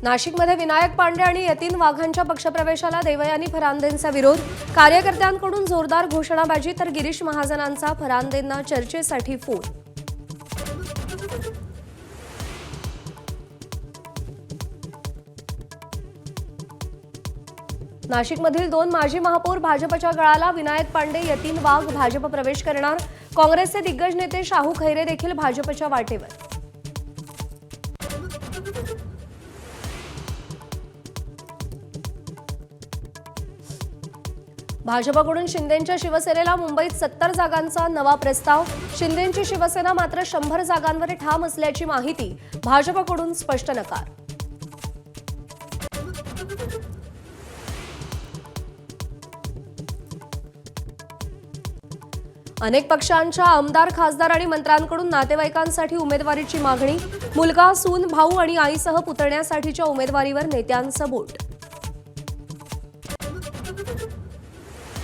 नाशिकमध्ये विनायक पांडे आणि यतीन वाघांच्या पक्षप्रवेशाला देवयानी फरांदेंचा विरोध। कार्यकर्त्यांकडून जोरदार घोषणाबाजी तर गिरीश महाजनांचा फरांदेंना चर्चेसाठी फोन। नाशिकमधील 2 माजी महापौर भाजपच्या गळाला। विनायक पांडे, यतीन वाघ भाजप प्रवेश करणार। काँग्रेसचे दिग्गज नेते शाहू खैरे देखील भाजपच्या वाटेवर। भाजपकडून शिंदेंच्या शिवसेनेला मुंबईत 70 जागांचा नवा प्रस्ताव। शिंदेंची शिवसेना मात्र 100 जागांवर ठाम असल्याची माहिती। भाजपकडून स्पष्ट नकार। अनेक पक्षांच्या आमदार, खासदार आणि मंत्र्यांकडून नातेवाईकांसाठी उमेदवारीची मागणी। मुलगा, सून, भाऊ आणि आईसह पुतण्यासाठीच्या उमेदवारीवर नेत्यांचं बोट।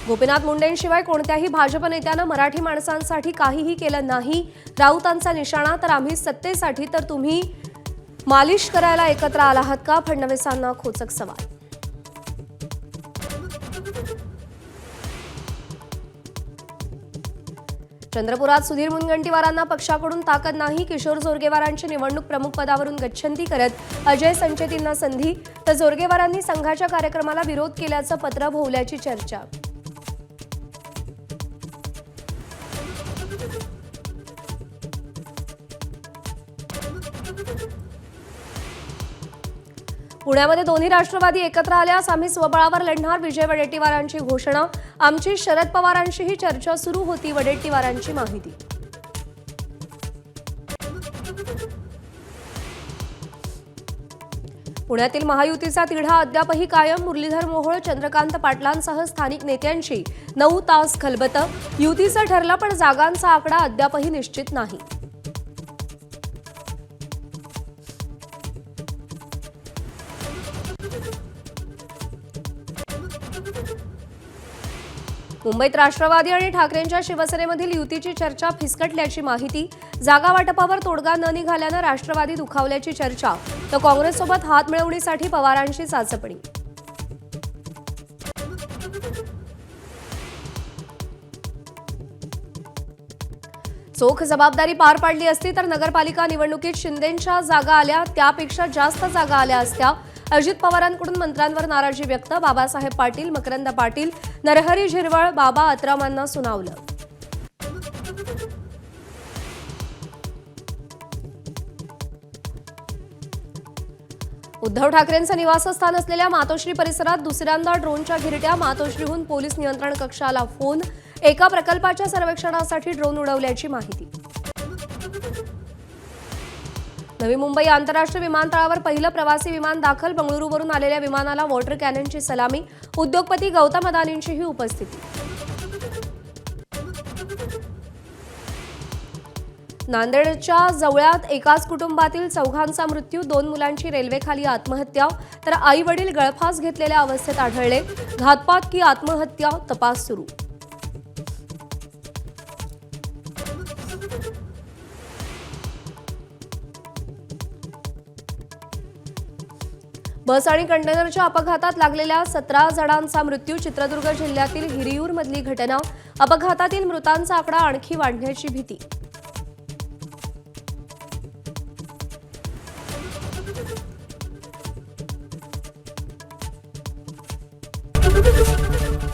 गोपीनाथ मुंडेंशिवाय कोणत्याही भाजप नेत्यानं मराठी माणसांसाठी काहीही केलं नाही। राऊतांचा निशाणा। तर आम्ही सत्तेसाठी तर तुम्ही मालिश करायला एकत्र आला आहात का? फडणवीसांना खोचक सवाल। चंद्रपुरात सुधीर मुनगंटीवारांना पक्षाकडून ताकद नाही। किशोर जोरगेवारांची निवडणूक प्रमुख पदावरून गच्छंती करत अजय संचेतींना संधी। तर जोरगेवारांनी संघाच्या कार्यक्रमाला विरोध केल्याचं पत्र भोवल्याची चर्चा। पुण्यामध्ये दोन्ही राष्ट्रवादी एकत्र आल्यास आम्ही स्वबळावर लढणार। विजय वडेट्टीवारांची घोषणा। आमची शरद पवारांशीही चर्चा सुरू होती। वडेट्टीवारांची माहिती। पुण्यातील महायुतीचा तिढा अद्यापही कायम। मुरलीधर मोहोळ, चंद्रकांत पाटलांसह स्थानिक नेत्यांची 9 तास खलबतं। युतीचं ठरलं पण जागांचा आकडा अद्यापही निश्चित नाही। मुंबईत राष्ट्रवादी आणि ठाकरेंच्या शिवसेनेमधील युतीची चर्चा फिसकटल्याची माहिती। जागा वाटपावर तोडगा न निघाल्यानं राष्ट्रवादी दुखावल्याची चर्चा। तर काँग्रेससोबत हात मिळवणीसाठी पवारांची चाचपणी। चोख जबाबदारी पार पाडली असती तर नगरपालिका निवडणुकीत शिंदेंच्या जागा आल्या त्यापेक्षा जास्त जागा आल्या असत्या। अजित पवारांकडून मंत्र्यांवर नाराजी व्यक्त। बाबासाहेब पाटील, मकरंद पाटील, नरहरी झिरवळ, बाबा अत्रामांना सुनावलं। उद्धव ठाकरेंचं निवासस्थान असलेल्या मातोश्री परिसरात दुसऱ्यांदा ड्रोनच्या घिरट्या। मातोश्रीहून पोलीस नियंत्रण कक्षाला फोन। एका प्रकल्पाच्या सर्वेक्षणासाठी ड्रोन उडवल्याची माहिती। नवी मुंबई आंतरराष्ट्रीय विमानतळावर पहिलं प्रवासी विमान दाखल। बंगळुरूवरून आलेल्या विमानाला वॉटर कॅननची सलामी। उद्योगपती गौतम अदानींचीही उपस्थिती। नांदेडच्या जवळ्यात एकाच कुटुंबातील 4घांचा मृत्यू। 2 मुलांची रेल्वेखाली आत्महत्या। तर आई वडील गळफास घेतलेल्या अवस्थेत आढळले। घातपात की आत्महत्या, तपास सुरू। बस आणि कंटेनरच्या अपघातात लागलेल्या 17 जणांचा मृत्यू। चित्रदुर्ग जिल्ह्यातील हिरियूरमधली घटना। अपघातातील मृतांचा आकडा आणखी वाढण्याची भीती।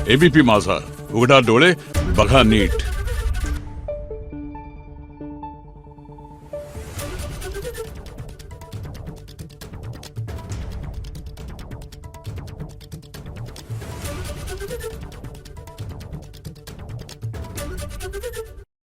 एबीपी माझा, उघडा डोळे बघा नीट।